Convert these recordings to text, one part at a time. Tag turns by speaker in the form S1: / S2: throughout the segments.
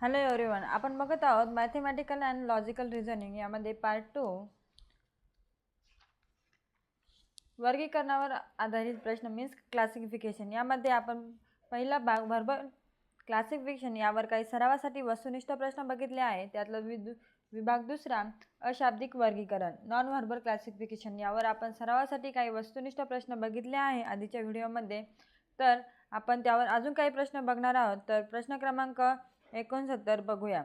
S1: Hello everyone, आपण बघत आहोत मॅथमॅटिकल अँड लॉजिकल रिझनिंग यामध्ये पार्ट 2 वर्गीकरणावर आधारित प्रश्न मीन्स क्लासिफिकेशन। यामध्ये आपण पहिला भाग व्हर्बल क्लासिफिकेशन यावर काही सरावासाठी वस्तुनिष्ठ प्रश्न बघितले आहे। त्यातला विभाग दुसरा अशाब्दिक वर्गीकरण नॉन व्हर्बल क्लासिफिकेशन यावर आपण सरावासाठी काही वस्तुनिष्ठ प्रश्न बघितले आहे आधीच्या व्हिडिओमध्ये। तर आपण त्यावर अजून काही प्रश्न बघणार आहोत। तर प्रश्न क्रमांक 69 बघूया।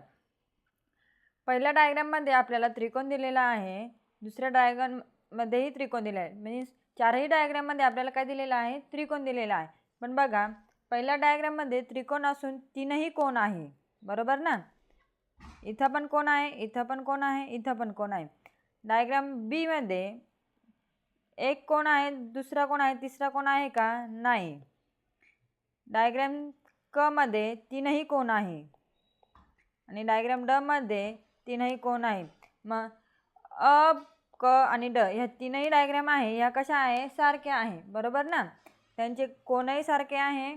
S1: पहिल्या डायग्राम मध्ये आपल्याला त्रिकोण दिलेला आहे, दुसऱ्या डायग्राम मध्येही त्रिकोण दिला आहे। मीन्स चारही डायग्राम मध्ये आपल्याला काय दिलेला आहे, त्रिकोण दिलेला आहे। पण बघा पहिल्या डायग्राम मध्ये त्रिकोण असून तीनही कोण आहे, बरोबर ना। इथं पण कोण आहे, इथं पण कोण आहे, इथं पण कोण आहे। डायग्राम बी मध्ये एक कोण आहे, दुसरा कोण आहे, तिसरा कोण आहे का, नाही। डायग्राम क मध्ये तीनही कोण आहे आणि डायग्राम ड मध्ये तीनही कोण आहे। मग अ, क आणि ड ह्या तीनही डायग्राम आहे, ह्या कशा आहे, सारख्या आहे, बरोबर ना। त्यांचे कोणही सारखे आहे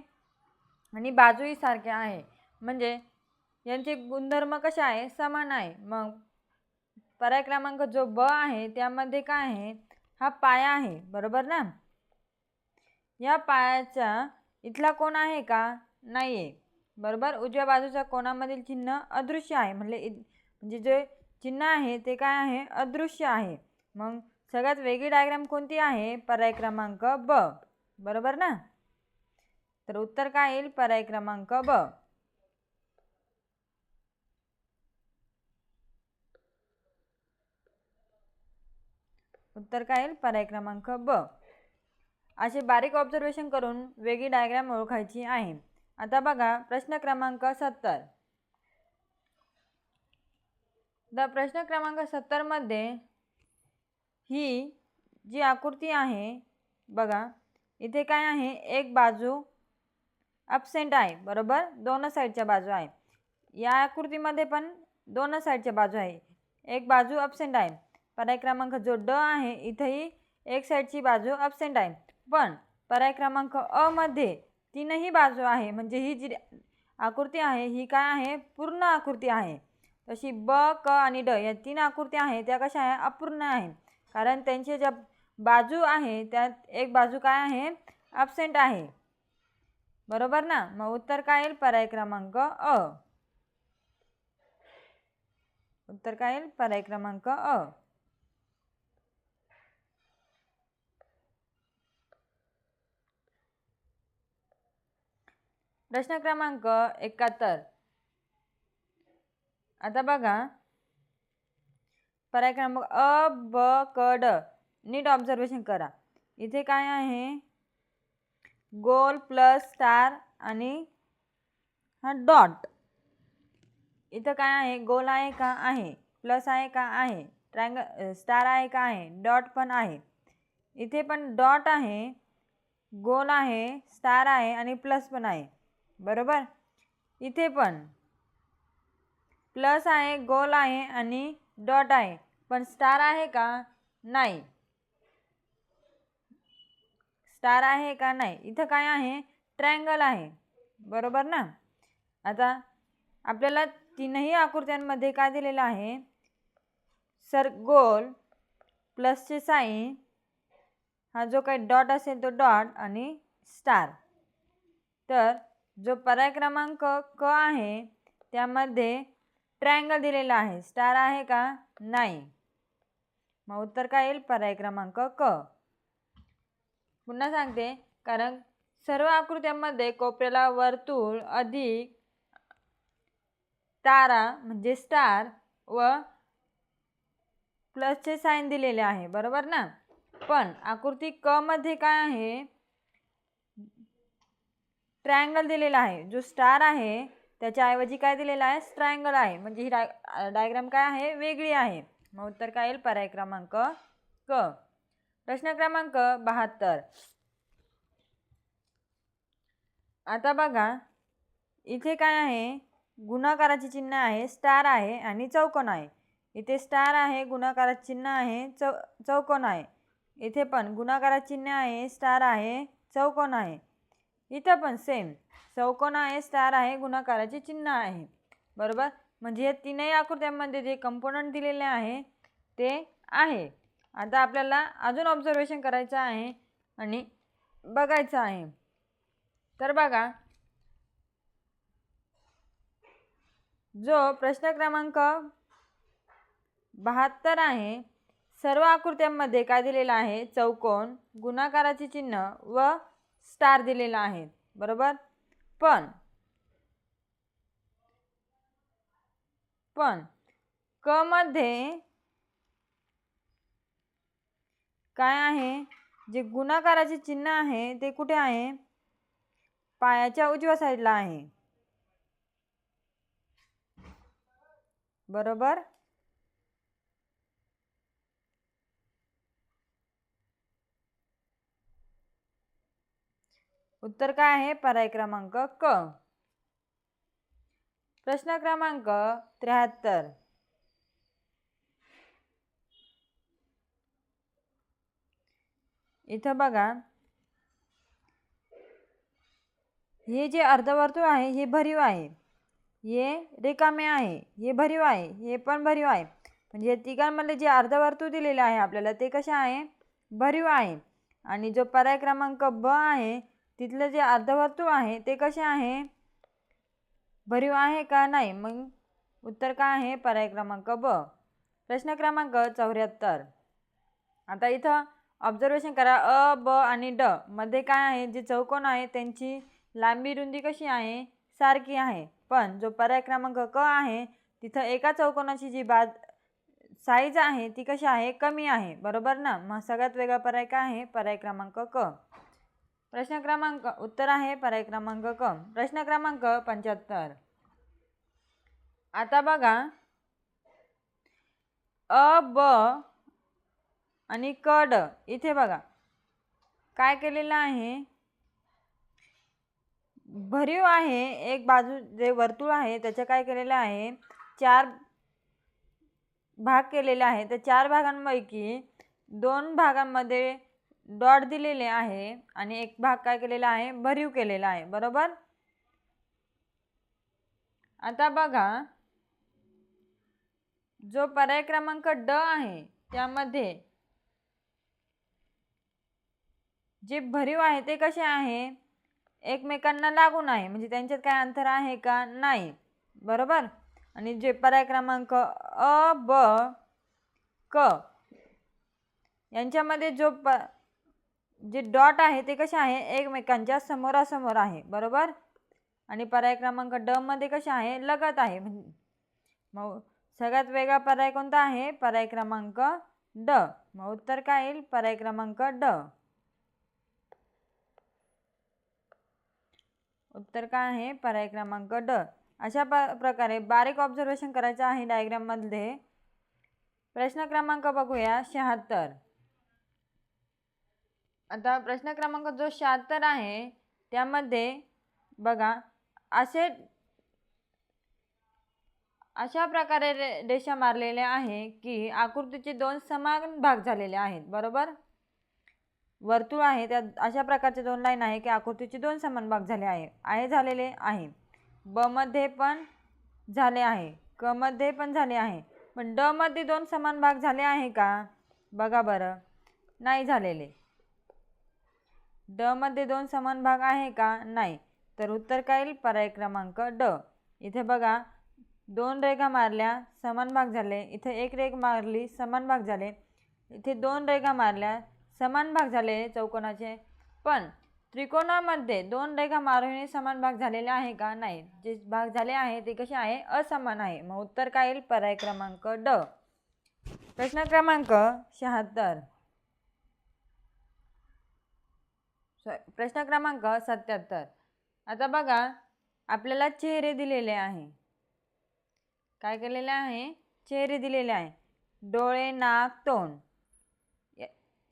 S1: आणि बाजूही सारख्या आहे, म्हणजे यांचे गुणधर्म कशा आहे, समान आहे। मग पर्याय क्रमांक जो ब आहे त्यामध्ये काय आहे, हा पाया आहे, बरोबर ना। या पायाचा इथला कोण आहे का, नाहीये, बरोबर। उजव्या बाजूच्या कोणामधील चिन्ह अदृश्य आहे, म्हणजे जे चिन्ह आहे ते काय आहे, अदृश्य आहे। मग सगळ्यात वेगळी डायग्राम कोणती आहे, पर्याय क्रमांक ब, बरोबर ना। तर उत्तर काय येईल, पर्याय क्रमांक ब। उत्तर काय येईल, पर्याय क्रमांक ब। असे बारीक ऑब्झर्वेशन करून वेगळी डायग्राम ओळखायची आहे। आता बघा प्रश्न क्रमांक 70। प्रश्न क्रमांक 70 मध्ये ही जी आकृती आहे बघा, इथे काय आहे, एक बाजू ॲब्सेंट आहे, बरोबर, दोन साइडच्या बाजू आहे। या आकृतीमध्ये पण दोन साइडच्या बाजू आहे, एक बाजू ॲब्सेंट आहे। पर्याय क्रमांक जो ड आहे इथेही एक साइडची बाजू ॲब्सेंट आहे, पण पर्याय क्रमांक अ मध्ये तीनही बाजू आहे, म्हणजे ही जी आकृती आहे ही काय आहे, पूर्ण आकृती आहे। तशी ब, क आणि ड या तीन आकृत्या आहेत त्या कशा आहे, अपूर्ण आहे, कारण त्यांचे ज्या बाजू आहे त्यात एक बाजू काय आहे, ॲब्सेंट आहे, बरोबर ना। मग उत्तर काय येईल, पर्याय क्रमांक अ। उत्तर काय येईल, पर्याय क्रमांक अ। प्रश्न क्रमांक 71। आता बघा पर्याय क्रमांक अ, ब, क, ड नीट ऑब्झर्वेशन करा। इथे काय आहे, गोल प्लस स्टार आणि हा डॉट। इथं काय आहे, गोल आहे का, आहे, प्लस आहे का, आहे, ट्रायंगल स्टार आहे का, आहे, डॉट पण आहे। इथे पण डॉट आहे, गोल आहे, स्टार आहे आणि प्लस पण आहे, बरोबर। इथे पण प्लस आहे, गोल आहे आणि डॉट आहे, पण स्टार आहे का, नाही। स्टार आहे का, नाही। इथं काय आहे, ट्रायंगल आहे, बरोबर ना। आता आपल्याला तीनही आकृत्यांमध्ये काय दिलेलं आहे, गोल प्लसचे साइन, हा जो काही डॉट असेल तो डॉट आणि स्टार। तर जो पर्याय क्रमांक क आहे त्यामध्ये ट्रायंगल दिलेला आहे, स्टार आहे का, नाही। मग उत्तर काय येईल, पर्याय क्रमांक क। पुन्हा सांगते, कारण सर्व आकृत्यांमध्ये कोपऱ्याला वर्तुळ अधिक तारा म्हणजे स्टार व प्लसचे साइन दिलेले आहे, बरोबर ना। पण आकृती क मध्ये काय आहे, ट्रायंगल दिलेला आहे, जो स्टार आहे त्याच्याऐवजी काय दिलेला आहे, ट्रायंगल आहे, म्हणजे ही डायग्राम काय आहे, वेगळी आहे। मग उत्तर काय येईल, पर्याय क्रमांक क। प्रश्न क्रमांक 72। आता बघा इथे काय आहे, गुणाकाराचे चिन्ह आहे, स्टार आहे आणि चौकोन आहे। इथे स्टार आहे, गुणाकाराचे चिन्ह आहे, चौकोन आहे। इथे पण गुणाकाराचे चिन्ह आहे, स्टार आहे, चौकोन आहे। इथं पण सेम, चौकोन आहे, स्टार आहे, गुणाकाराचे चिन्ह आहे। बरोबर. म्हणजे या तीनही आकृत्यांमध्ये जे कंपोनंट दिलेले आहे ते आहे. आता आपल्याला अजून ऑब्झर्वेशन करायचं आहे आणि बघायचं आहे. तर बघा, जो प्रश्न क्रमांक 72 आहे, सर्व आकृत्यांमध्ये काय दिलेलं आहे, चौकोन, गुणाकाराचे चिन्ह व स्टार दिलेला आहे. बरोबर. पण क मध्ये काय आहे, जे गुणाकाराचे चिन्ह आहे ते कुठे आहे, पायाच्या उजव्या साईडला आहे. बरोबर. उत्तर काय आहे, पर्याय क्रमांक क. प्रश्न क्रमांक 73. इथं बघा, हे जे अर्धवर्तुळ आहे हे भरीव आहे, हे रिकामे आहे, हे भरीव आहे, हे पण भरीव आहे. म्हणजे या तिघांमध्ये जे अर्धवर्तुळ दिलेले आहे आपल्याला ते कसे आहे, भरीव आहे. आणि जो पर्याय क्रमांक ब आहे तिथलं जे अर्धवर्तुळ आहे ते कसे आहे, भरीव आहे का नाही. मग उत्तर काय आहे, पर्याय क्रमांक ब. प्रश्न क्रमांक 74. आता इथं ऑब्झर्वेशन करा, अ, ब आणि ड मध्ये काय आहे, जे चौकोन आहे त्यांची लांबी रुंदी कशी आहे, सारखी आहे. पण जो पर्याय क्रमांक क आहे तिथं एका चौकोनाची जी साईज आहे ती कशी आहे, कमी आहे. बरोबर ना. मग सगळ्यात वेगळा पर्याय काय आहे, पर्याय क्रमांक क. प्रश्न क्रमांक उत्तर आहे पर्याय क्रमांक क. प्रश्न क्रमांक 75. आता बघा, अ, ब आणि क, ड इथे बघा काय केलेलं आहे, भरीव आहे. एक बाजू जे वर्तुळ आहे त्याचं काय केलेलं आहे, 4 भाग केलेले आहे. त्या 4 भागांपैकी 2 भागांमध्ये डॉट दिलेले आहे आणि एक भाग काय केलेला आहे, भरीव केलेला आहे. बरोबर. आता बघा, जो पर्याय क्रमांक ड आहे त्यामध्ये जे भरीव आहे ते कसे आहे, एकमेकांना लागून आहे. म्हणजे त्यांच्यात काय अंतर आहे का, नाही. बरोबर. आणि जे पर्याय क्रमांक अ, ब, क यांच्यामध्ये जे डॉट आहे ते कसे आहे, एकमेकांच्या समोरासमोर आहे. बरोबर. आणि पर्याय क्रमांक ड मध्ये कसे आहे, लगत आहे. मग सगळ्यात वेगळा पर्याय कोणता आहे, पर्याय क्रमांक ड. मग उत्तर काय येईल, पर्याय क्रमांक ड. उत्तर काय आहे, पर्याय क्रमांक ड. अशा प्रकारे बारीक ऑब्झर्वेशन करायचं आहे डायग्राम मध्ये. प्रश्न क्रमांक बघूया 76. आता प्रश्न क्रमांक जो 76 आहे त्यामध्ये बघा, अशा प्रकारे रेषा मारलेल्या आहे की आकृतीचे 2 समान भाग झालेले आहेत. बरोबर. वर्तुळ आहे त्यात अशा प्रकारचे 2 लाईन आहे की आकृतीचे 2 समान भाग झालेले आहे. ब मध्ये पण झाले आहे, क मध्ये पण झाले आहे. पण ड मध्ये 2 समान भाग झाले आहे का, बघा बरं, नाही झालेले. ड मध्ये 2 समान भाग आहे का, नाही. तर उत्तर काय येईल, पर्याय क्रमांक ड. इथे बघा, 2 रेघा मारल्या, समान भाग झाले. इथे 1 रेघ मारली, समान भाग झाले. इथे 2 रेघा मारल्या, समान भाग झाले चौकोनाचे. पण त्रिकोणामध्ये 2 रेघा मारूनही समान भाग झालेले आहे का, नाही. जे भाग झाले आहे ते कसे आहे, असमान आहे. मग उत्तर काय येईल, पर्याय क्रमांक ड. प्रश्न क्रमांक 76. प्रश्न क्रमांक 77. आता बघा, आपल्याला चेहरे दिलेले आहे. काय केलेले आहे, चेहरे दिलेले आहे. डोळे, नाक, तोंड.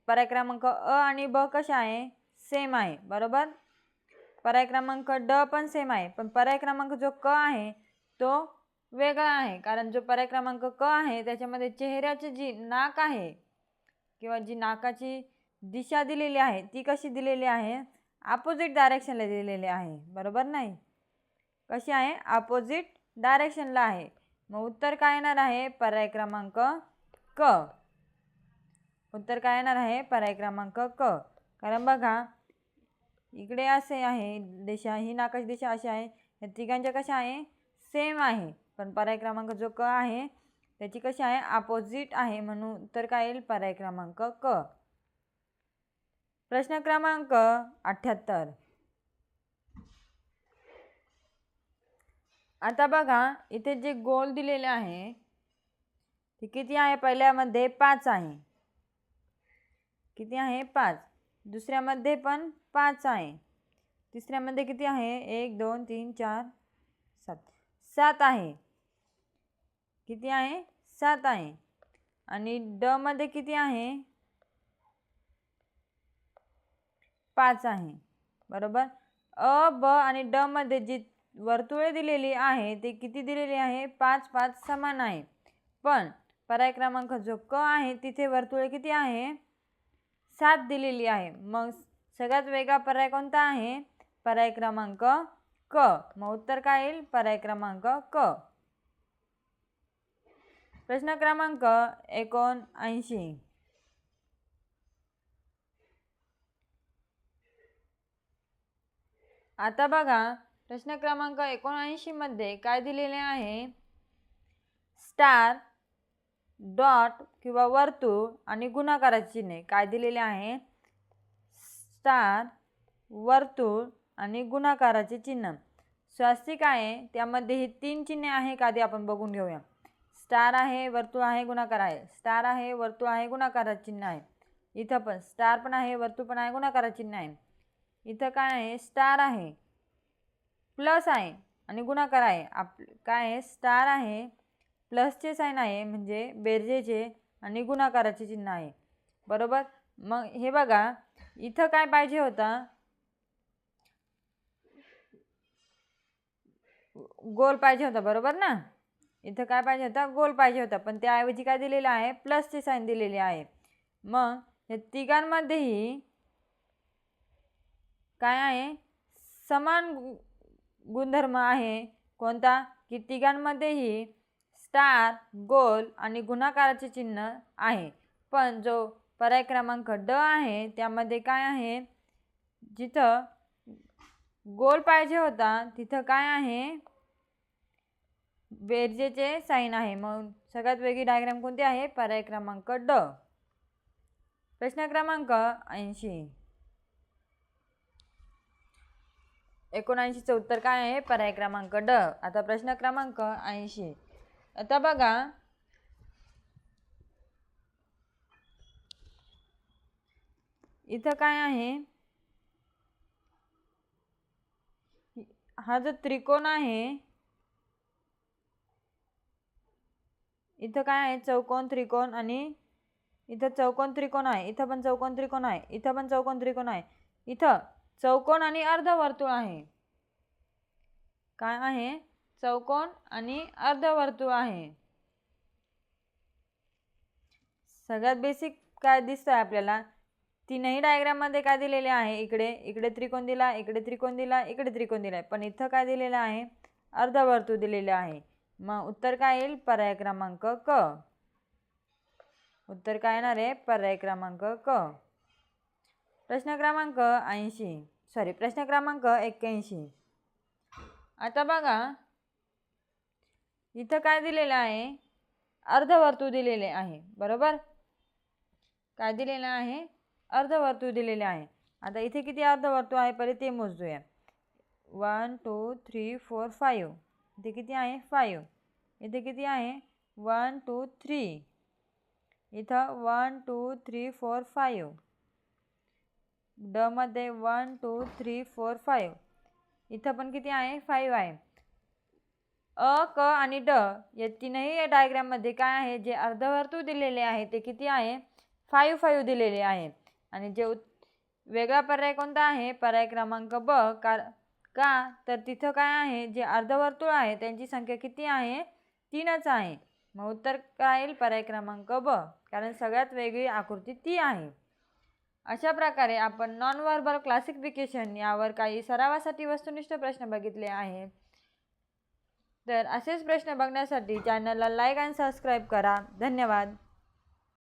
S1: पर्याय क्रमांक अ आणि ब कशा आहे, सेम आहे. बरोबर. पर्याय क्रमांक ड पण सेम आहे. पण पर्याय क्रमांक जो क आहे तो वेगळा आहे. कारण जो पर्याय क्रमांक क आहे त्याच्यामध्ये चेहऱ्याची जी नाक आहे किंवा जी नाकाची दिशा दिलेली आहे ती कशी दिलेली आहे, अपोजिट डायरेक्शनला दिलेली आहे. बरोबर नाही, कशी आहे, अपोजिट डायरेक्शनला आहे. मग उत्तर काय येणार आहे? पर्याय क्रमांक क. उत्तर काय येणार आहे? पर्याय क्रमांक क. कारण बघा इकडे असे आहे दिशा, ही नकाश दिशा अशी आहे, या तिघांच्या कशा आहे? सेम आहे. पण पर्याय क्रमांक जो क आहे त्याची कशी आहे? अपोजिट आहे. म्हणून उत्तर काय येईल? पर्याय क्रमांक क. प्रश्न क्रमांक 78. आता बघा इथे जे गोल दिलेले आहे ते किती आहे? पहिल्यामध्ये 5 आहे. किती आहे? 5. दुसऱ्यामध्ये पण 5 आहे. तिसऱ्यामध्ये किती आहे? 1 2 3 4 7. 7 आहे. किती आहे? 7 आहे. आणि ड मध्ये किती आहे? 5 आहे. बरोबर. अ, ब आणि ड मध्ये जी वर्तुळे दिलेली आहे ते किती दिलेली आहे? 5 5 समान आहे. पण पर्याय क्रमांक जो क आहे तिथे वर्तुळे किती आहे? 7 दिलेली आहे. मग सगळ्यात वेगळा पर्याय कोणता आहे? पर्याय क्रमांक क. मग उत्तर काय येईल? पर्याय क्रमांक क. प्रश्न क्रमांक 79. आता बघा प्रश्न क्रमांक 79 मध्ये काय दिलेले आहे? स्टार, डॉट किंवा वर्तुळ आणि गुणाकाराचे चिन्ह काय दिलेले आहे? स्टार, वर्तुळ आणि गुणाकाराचे चिन्ह. स्वास्तिक आहे त्यामध्ये ही 3 चिन्हे आहे का ते आपण बघून घेऊया. स्टार आहे, वर्तुळ आहे, गुणाकार आहे. स्टार आहे, वर्तुळ आहे, गुणाकाराचे चिन्ह आहे. इथं पण स्टार पण आहे, वर्तुळ पण आहे, गुणाकाराचे चिन्ह आहे. इथं काय आहे? स्टार आहे, प्लस आहे आणि गुणाकार आहे. काय आहे? स्टार आहे, प्लसचे साइन आहे म्हणजे बेरजेचे आणि गुणाकाराचे चिन्ह आहे. बरोबर. मग हे बघा इथं काय पाहिजे होता? गोल पाहिजे होता. बरोबर ना. इथं काय पाहिजे होता? गोल पाहिजे होता. पण त्याऐवजी काय दिलेलं आहे? प्लसचे साइन दिलेले आहे. मग या तिघांमध्येही काय आहे? समान गुणधर्म आहे. कोणता? की तिघांमध्येही स्टार, गोल आणि गुणाकाराचे चिन्ह आहे. पण जो पर्याय क्रमांक ड आहे त्यामध्ये काय आहे? जिथं गोल पाहिजे होता तिथं काय आहे? बेरजेचे साइन आहे. मग सगळ्यात वेगळी डायग्राम कोणती आहे? पर्याय क्रमांक ड. प्रश्न क्रमांक 80. 79चं उत्तर काय आहे? पर्याय क्रमांक ड. आता प्रश्न क्रमांक 80. आता बघा इथं काय आहे? हा जो त्रिकोण आहे इथं काय आहे? चौकोन, त्रिकोण आणि इथं चौकोन त्रिकोण आहे. इथं पण चौकोन त्रिकोण आहे. इथं पण चौकोन त्रिकोण आहे. इथं चौकोन आणि अर्धवर्तुळ आहे. काय आहे? चौकोन आणि अर्धवर्तुळ आहे. सगळ्यात बेसिक काय दिसतंय आपल्याला? तीनही डायग्राममध्ये काय दिलेले आहे? इकडे त्रिकोण दिला, इकडे त्रिकोण दिला, इकडे त्रिकोण दिलाय. पण इथं काय दिलेलं आहे? अर्धवर्तुळ दिलेले आहे. मग उत्तर काय येईल? पर्याय क्रमांक क. उत्तर काय येणार आहे? पर्याय क्रमांक क. प्रश्न क्रमांक 81. आता बघा इथं काय दिलेलं आहे? अर्धवर्तुळ दिलेले आहे. बरोबर. काय दिलेलं आहे? अर्धवर्तुळ दिलेले आहे. आता इथे किती अर्धवर्तुळ आहे पहिले ते मोजूया. 1 2 3 4 5. इथे किती आहे? 5. इथे किती आहे? 1 2 3. इथं 1 2 3 4 5. ड मध्ये 1 2 3 4 5. इथं पण किती आहे? 5 आहे. अ, क आणि ड या तीनही डायग्राममध्ये काय आहे? जे अर्धवर्तुळ दिलेले आहे ते किती आहे? 5 5 दिलेले आहे. आणि जे वेगळा पर्याय कोणता आहे? पर्याय क्रमांक ब. का तर तिथं काय आहे? जे अर्धवर्तुळ आहे त्यांची संख्या किती आहे? 3च आहे. मग उत्तर काय येईल? पर्याय क्रमांक ब. कारण सगळ्यात वेगळी आकृती ती आहे. अशा प्रकारे आपण नॉन व्हर्बल क्लासिफिकेशन यावर काही सरावासाठी वस्तुनिष्ठ प्रश्न बघितले आहेत. तर असेच प्रश्न बघण्यासाठी चॅनलला लाईक आणि सबस्क्राईब करा. धन्यवाद.